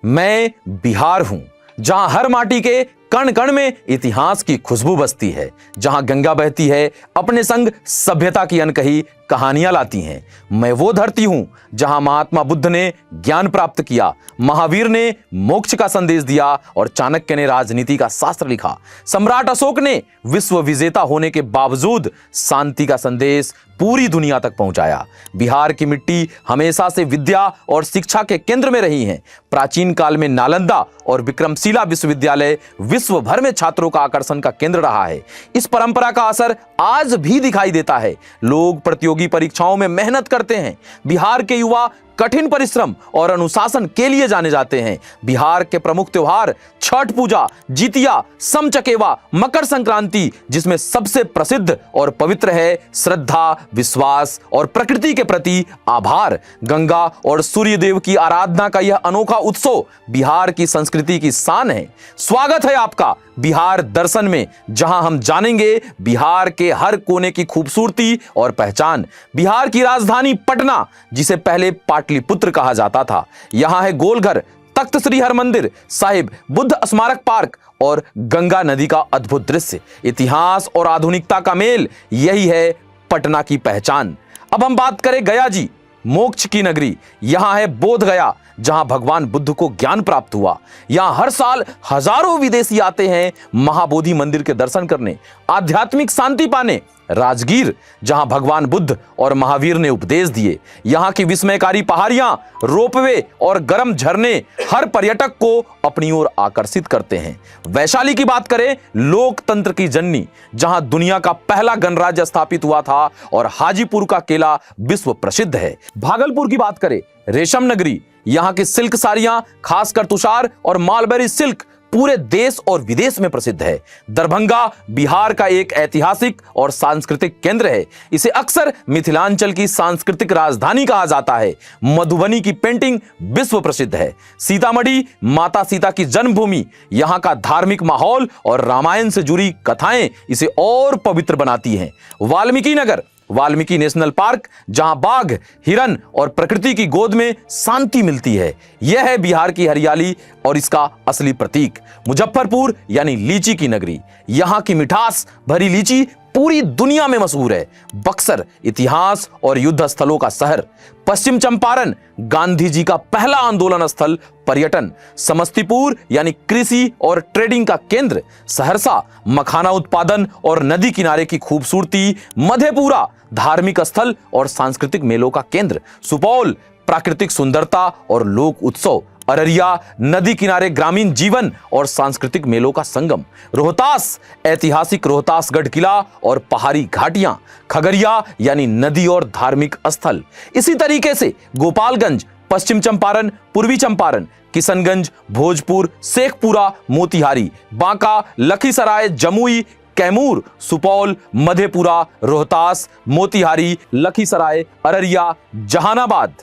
मैं बिहार हूं, जहां हर माटी के कण कण में इतिहास की खुशबू बसती है, जहां गंगा बहती है अपने संग सभ्यता की अनकही कहानियां लाती हैं। मैं वो धरती हूं जहां महात्मा बुद्ध ने ज्ञान प्राप्त किया, महावीर ने मोक्ष का संदेश दिया और चाणक्य ने राजनीति का शास्त्र लिखा। सम्राट अशोक ने विश्व विजेता होने के बावजूद शांति का संदेश पूरी दुनिया तक पहुंचाया। बिहार की मिट्टी हमेशा से विद्या और शिक्षा के केंद्र में रही है। प्राचीन काल में नालंदा और विक्रमशिला विश्वविद्यालय विश्व भर में छात्रों का आकर्षण का केंद्र रहा है। इस परंपरा का असर आज भी दिखाई देता है। लोग प्रतियोगी परीक्षाओं में मेहनत करते हैं। बिहार के युवा कठिन परिश्रम और अनुशासन के लिए जाने जाते हैं। बिहार के प्रमुख त्योहार छठ पूजा, जितिया, समचकेवा, मकर संक्रांति, जिसमें सबसे प्रसिद्ध और पवित्र है श्रद्धा, विश्वास और प्रकृति के प्रति आभार। गंगा और सूर्य देव की आराधना का यह अनोखा उत्सव बिहार की संस्कृति की शान है। स्वागत है आपका बिहार दर्शन में, जहां हम जानेंगे बिहार के हर कोने की खूबसूरती और पहचान। बिहार की राजधानी पटना, जिसे पहले पाटलिपुत्र कहा जाता था। यहां है गोलघर, तख्त श्री हरमंदिर साहिब, बुद्ध स्मारक पार्क और गंगा नदी का अद्भुत दृश्य। इतिहास और आधुनिकता का मेल, यही है पटना की पहचान। अब हम बात करें गया जी, मोक्ष की नगरी। यहां है बोध गया, जहां भगवान बुद्ध को ज्ञान प्राप्त हुआ। यहां हर साल हजारों विदेशी आते हैं महाबोधि मंदिर के दर्शन करने, आध्यात्मिक शांति पाने। राजगीर, जहां भगवान बुद्ध और महावीर ने उपदेश दिए। यहां की विस्मयकारी पहाड़ियां, रोपवे और गर्म झरने हर पर्यटक को अपनी ओर आकर्षित करते हैं। वैशाली की बात करें, लोकतंत्र की जननी, जहां दुनिया का पहला गणराज्य स्थापित हुआ था और हाजीपुर का केला विश्व प्रसिद्ध है। भागलपुर की बात करें, रेशम नगरी, यहां की सिल्क साड़ियां, खासकर तुषार और मालबेरी सिल्क, पूरे देश और विदेश में प्रसिद्ध है। दरभंगा बिहार का एक ऐतिहासिक और सांस्कृतिक केंद्र है। इसे अक्सर मिथिलांचल की सांस्कृतिक राजधानी कहा जाता है। मधुबनी की पेंटिंग विश्व प्रसिद्ध है। सीतामढ़ी माता सीता की जन्मभूमि, यहां का धार्मिक माहौल और रामायण से जुड़ी कथाएं इसे और पवित्र बनाती हैं। वाल्मीकि नगर, वाल्मीकि नेशनल पार्क, जहां बाघ, हिरन और प्रकृति की गोद में शांति मिलती है। यह है बिहार की हरियाली और इसका असली प्रतीक। मुजफ्फरपुर यानी लीची की नगरी, यहां की मिठास भरी लीची पूरी दुनिया में मशहूर है। बक्सर, इतिहास और युद्ध स्थलों का शहर। पश्चिम चंपारण, गांधी जी का पहला आंदोलन स्थल, पर्यटन। समस्तीपुर यानी कृषि और ट्रेडिंग का केंद्र। सहरसा, मखाना उत्पादन और नदी किनारे की खूबसूरती। मधेपुरा, धार्मिक स्थल और सांस्कृतिक मेलों का केंद्र। सुपौल, प्राकृतिक सुंदरता और लोक उत्सव। अररिया, नदी किनारे ग्रामीण जीवन और सांस्कृतिक मेलों का संगम। रोहतास, ऐतिहासिक रोहतासगढ़ किला और पहाड़ी घाटियां। खगड़िया यानी नदी और धार्मिक स्थल। इसी तरीके से गोपालगंज, पश्चिम चंपारण, पूर्वी चंपारण, किशनगंज, भोजपुर, शेखपुरा, मोतिहारी, बांका, लखीसराय, जमुई, कैमूर, सुपौल, मधेपुरा, रोहतास, मोतिहारी, लखीसराय, अररिया, जहानाबाद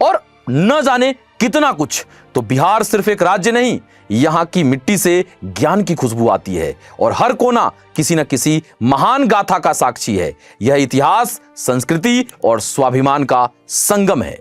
और न जाने कितना कुछ। तो बिहार सिर्फ एक राज्य नहीं, यहां की मिट्टी से ज्ञान की खुशबू आती है और हर कोना किसी न किसी महान गाथा का साक्षी है। यह इतिहास, संस्कृति और स्वाभिमान का संगम है।